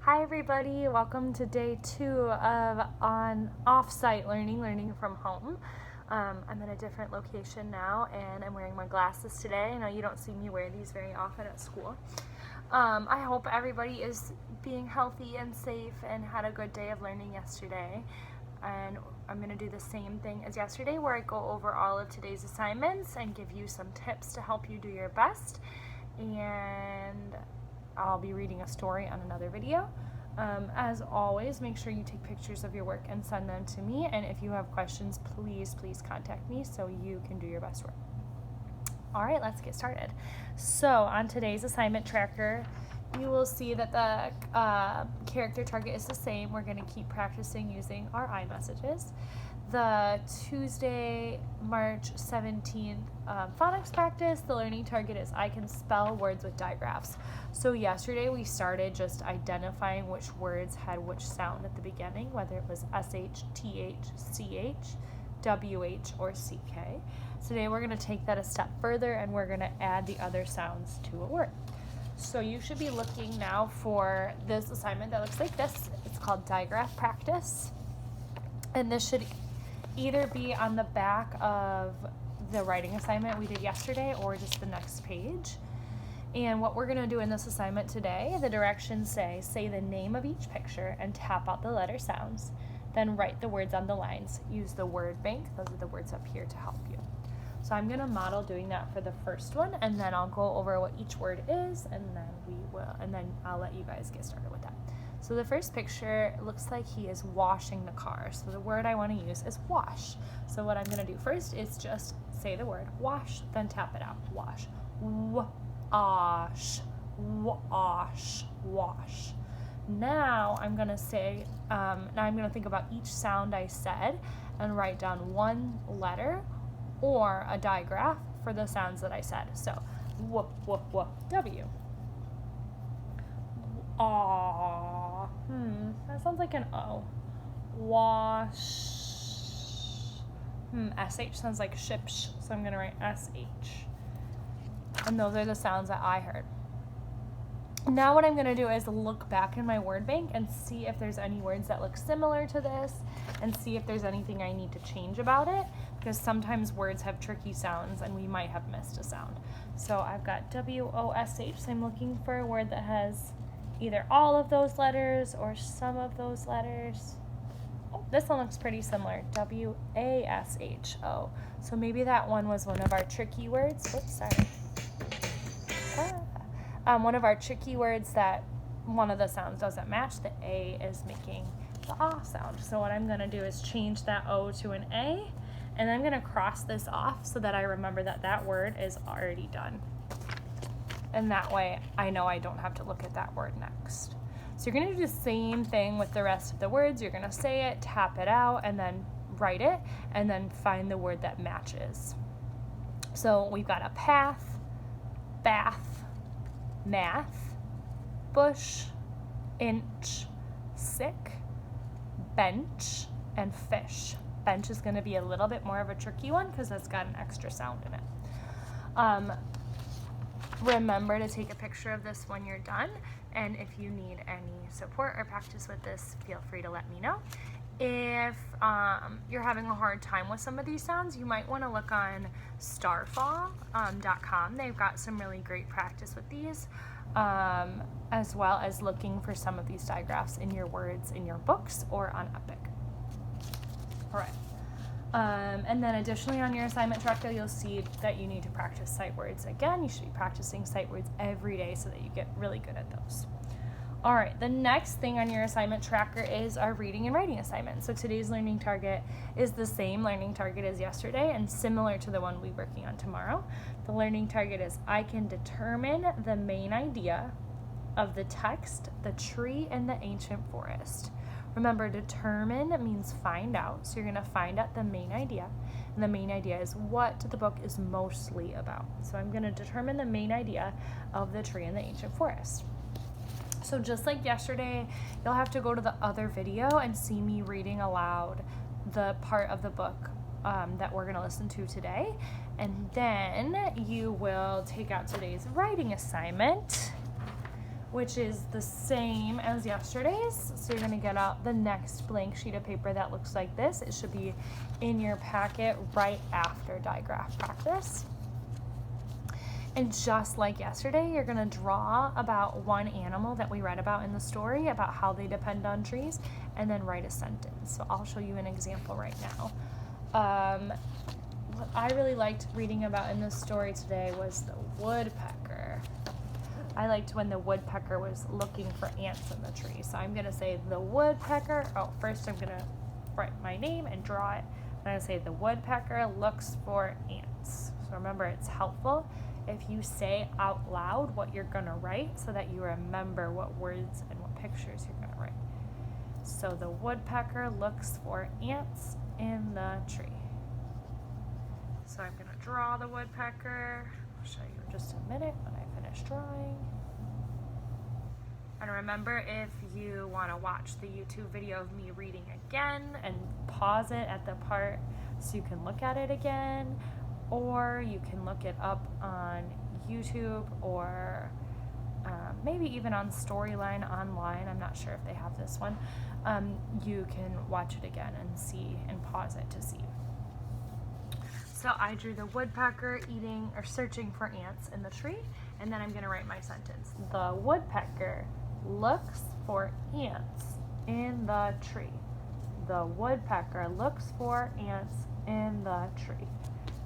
Hi everybody, welcome to day 2 of off-site learning from home. I'm in a different location now and I'm wearing my glasses today. I know you don't see me wear these very often at school. I hope everybody is being healthy and safe and had a good day of learning yesterday. And I'm going to do the same thing as yesterday where I go over all of today's assignments and give you some tips to help you do your best. And I'll be reading a story on another video. As always, make sure you take pictures of your work and send them to me. And if you have questions, please contact me so you can do your best work. All right, let's get started. So on today's assignment tracker, you will see that the character target is the same. We're going to keep practicing using our iMessages. The Tuesday, March 17th phonics practice, the learning target is I can spell words with digraphs. So yesterday we started just identifying which words had which sound at the beginning, whether it was SH, TH, CH, WH, or CK. Today we're going to take that a step further and we're going to add the other sounds to a word. So you should be looking now for this assignment that looks like this. It's called digraph practice. And this should either be on the back of the writing assignment we did yesterday or just the next page. And what we're going to do in this assignment today, the directions say the name of each picture and tap out the letter sounds. Then write the words on the lines. Use the word bank. Those are the words up here to help you. So I'm going to model doing that for the first one, and then I'll go over what each word is, and then I'll let you guys get started with that. So the first picture looks like he is washing the car. So the word I want to use is wash. So what I'm going to do first is just say the word wash, then tap it out. Wash. Wash. Wash. Wash. Now I'm going to say, now I'm going to think about each sound I said and write down one letter or a digraph for the sounds that I said. So W. Aw. That sounds like an O. Wash. SH sounds like ships, so I'm going to write SH. And those are the sounds that I heard. Now what I'm going to do is look back in my word bank and see if there's any words that look similar to this and see if there's anything I need to change about it, because sometimes words have tricky sounds and we might have missed a sound. So I've got WOSH, so I'm looking for a word that has either all of those letters or some of those letters. Oh, this one looks pretty similar, WASHO. So maybe that one was one of our tricky words. Oops, sorry. One of our tricky words that one of the sounds doesn't match. The A is making the ah sound. So what I'm going to do is change that O to an A, and I'm going to cross this off so that I remember that that word is already done. And that way I know I don't have to look at that word next. So you're going to do the same thing with the rest of the words. You're going to say it, tap it out, and then write it, and then find the word that matches. So we've got a path, bath, math, bush, inch, sick, bench, and fish. Bench is going to be a little bit more of a tricky one because it's got an extra sound in it. Remember to take a picture of this when you're done, and if you need any support or practice with this, feel free to let me know. If you're having a hard time with some of these sounds, you might want to look on starfall.com. They've got some really great practice with these, as well as looking for some of these digraphs in your words in your books or on Epic. All right. And then additionally on your assignment tracker, you'll see that you need to practice sight words. Again, you should be practicing sight words every day so that you get really good at those. All right, the next thing on your assignment tracker is our reading and writing assignment. So today's learning target is the same learning target as yesterday and similar to the one we're working on tomorrow. The learning target is I can determine the main idea of the text, the tree, and the ancient forest. Remember, determine means find out. So you're going to find out the main idea. And the main idea is what the book is mostly about. So I'm going to determine the main idea of the tree and the ancient forest. So just like yesterday, you'll have to go to the other video and see me reading aloud the part of the book that we're going to listen to today. And then you will take out today's writing assignment, which is the same as yesterday's. So you're gonna get out the next blank sheet of paper that looks like this. It should be in your packet right after digraph practice. And just like yesterday, you're gonna draw about one animal that we read about in the story, about how they depend on trees, and then write a sentence. So I'll show you an example right now. What I really liked reading about in this story today was the woodpecker. I liked when the woodpecker was looking for ants in the tree. So I'm gonna say the woodpecker. Oh, first I'm gonna write my name and draw it. I'm gonna say the woodpecker looks for ants. So remember, it's helpful if you say out loud what you're gonna write so that you remember what words and what pictures you're gonna write. So the woodpecker looks for ants in the tree. So I'm gonna draw the woodpecker. I'll show you in just a minute when I finish drawing. And remember, if you wanna watch the YouTube video of me reading again and pause it at the part so you can look at it again, or you can look it up on YouTube or maybe even on Storyline online. I'm not sure if they have this one. You can watch it again and see and pause it to see. So I drew the woodpecker eating or searching for ants in the tree, and then I'm going to write my sentence. The woodpecker looks for ants in the tree. The woodpecker looks for ants in the tree.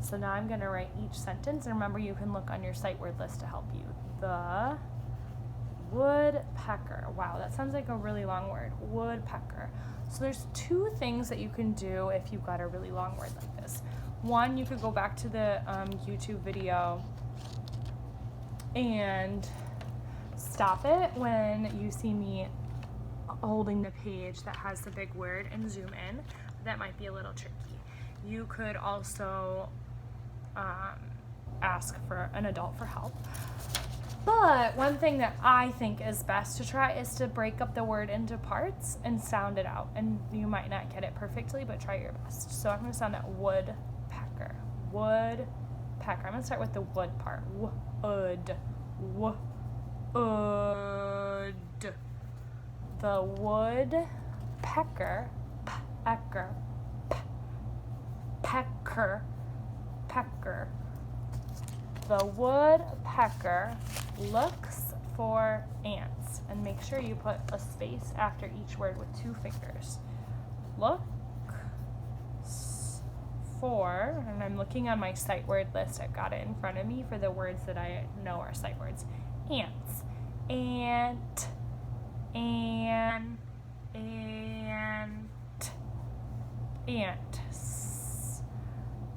So now I'm going to write each sentence, and remember, you can look on your sight word list to help you. The woodpecker. Wow, that sounds like a really long word. Woodpecker. So there's two things that you can do if you've got a really long word like this. One, you could go back to the YouTube video and stop it when you see me holding the page that has the big word and zoom in. That might be a little tricky. You could also ask for an adult for help. But one thing that I think is best to try is to break up the word into parts and sound it out. And you might not get it perfectly, but try your best. So I'm going to sound that woodpecker. Woodpecker. I'm going to start with the wood part. Wood. Wood. The woodpecker. Pecker. Pecker. The woodpecker looks for ants. And make sure you put a space after each word with 2 fingers. Looks for, and I'm looking on my sight word list. I've got it in front of me for the words that I know are sight words. Ants. Ant. Ant.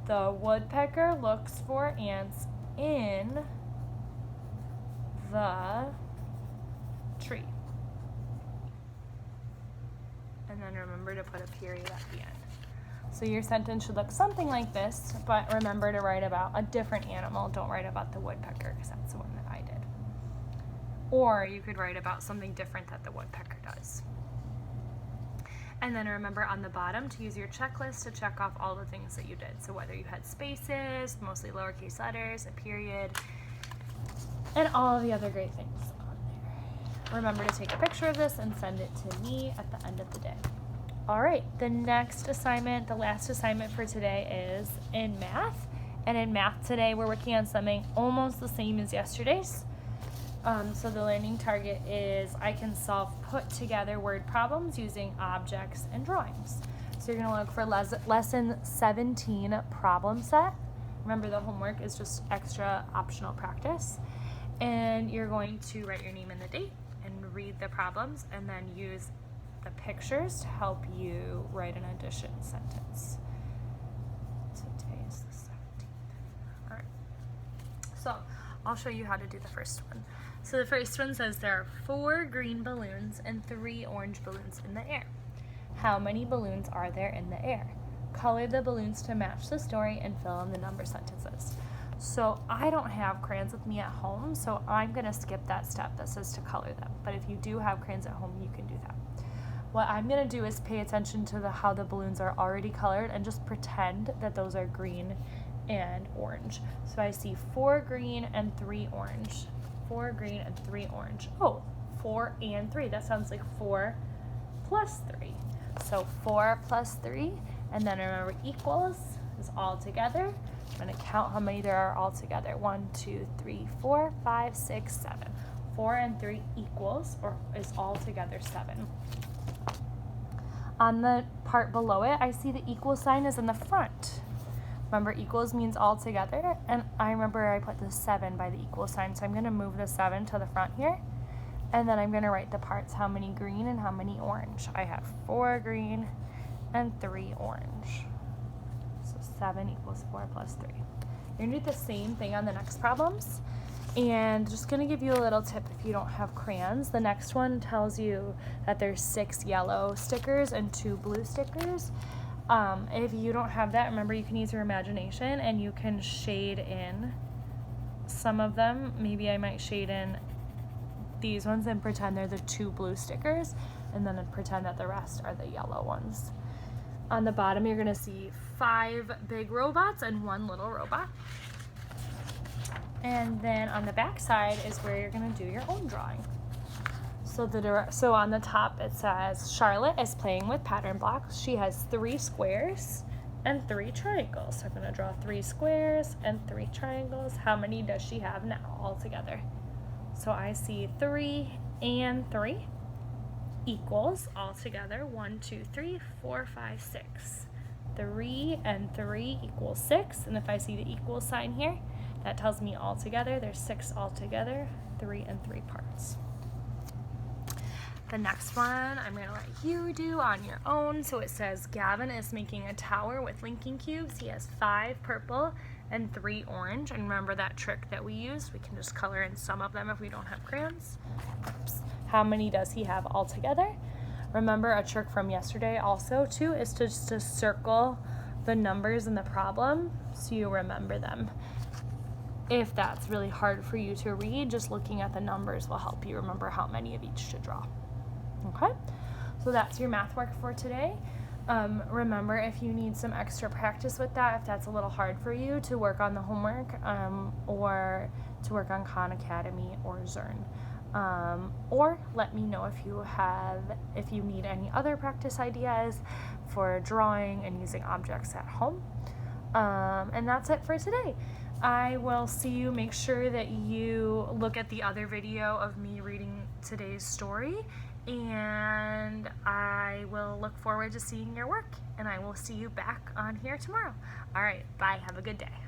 The woodpecker looks for ants in the tree. And then remember to put a period at the end. So your sentence should look something like this, but remember to write about a different animal. Don't write about the woodpecker, because that's the one that I did. Or you could write about something different that the woodpecker does. And then remember on the bottom to use your checklist to check off all the things that you did. So whether you had spaces, mostly lowercase letters, a period, and all of the other great things on there. Remember to take a picture of this and send it to me at the end of the day. All right, the next assignment, the last assignment for today is in math. And in math today, we're working on something almost the same as yesterday's. So the learning target is I can solve put together word problems using objects and drawings. So you're going to look for lesson 17 problem set. Remember, the homework is just extra optional practice. And you're going to write your name and the date and read the problems and then use the pictures to help you write an addition sentence. Today is the 17th. All right. So I'll show you how to do the first one. So the first one says there are 4 green balloons and 3 orange balloons in the air. How many balloons are there in the air? Color the balloons to match the story and fill in the number sentences. So I don't have crayons with me at home, so I'm going to skip that step that says to color them. But if you do have crayons at home, you can do that. What I'm going to do is pay attention to how the balloons are already colored and just pretend that those are green and orange. So I see 4 green and 3 orange. 4 green and 3 orange. Oh, 4 and 3. That sounds like 4 plus 3. So 4 plus 3, and then remember equals is all together. I'm going to count how many there are all together. 1, 2, 3, 4, 5, 6, 7. 4 and 3 equals, or is all together 7. On the part below it, I see the equal sign is in the front. Remember, equals means all together, and I remember I put the 7 by the equal sign, so I'm going to move the 7 to the front here, and then I'm going to write the parts, how many green and how many orange. I have 4 green and 3 orange. So 7 equals 4 plus 3. You're going to do the same thing on the next problems, and just going to give you a little tip if you don't have crayons. The next one tells you that there's 6 yellow stickers and 2 blue stickers. If you don't have that, remember you can use your imagination and you can shade in some of them. Maybe I might shade in these ones and pretend they're the 2 blue stickers, and then pretend that the rest are the yellow ones. On the bottom, you're going to see 5 big robots and 1 little robot. And then on the back side is where you're going to do your own drawing. So on the top it says Charlotte is playing with pattern blocks. She has 3 squares and 3 triangles. So I'm going to draw 3 squares and 3 triangles. How many does she have now all together? So I see 3 and 3 equals all together 1, 2, 3, 4, 5, 6. 3 and 3 equals 6. And if I see the equal sign here, that tells me all together there's 6 all together, 3 and 3 parts. The next one I'm going to let you do on your own. So it says Gavin is making a tower with linking cubes. He has 5 purple and 3 orange. And remember that trick that we used? We can just color in some of them if we don't have crayons. Oops. How many does he have all together? Remember a trick from yesterday also too is to just circle the numbers in the problem so you remember them. If that's really hard for you to read, just looking at the numbers will help you remember how many of each to draw. Okay, so that's your math work for today. Remember, if you need some extra practice with that, if that's a little hard for you, to work on the homework or to work on Khan Academy or Zern. Or let me know if you need any other practice ideas for drawing and using objects at home. And that's it for today. I will see you. Make sure that you look at the other video of me reading today's story, and I will look forward to seeing your work, and I will see you back on here tomorrow. All right, bye. Have a good day.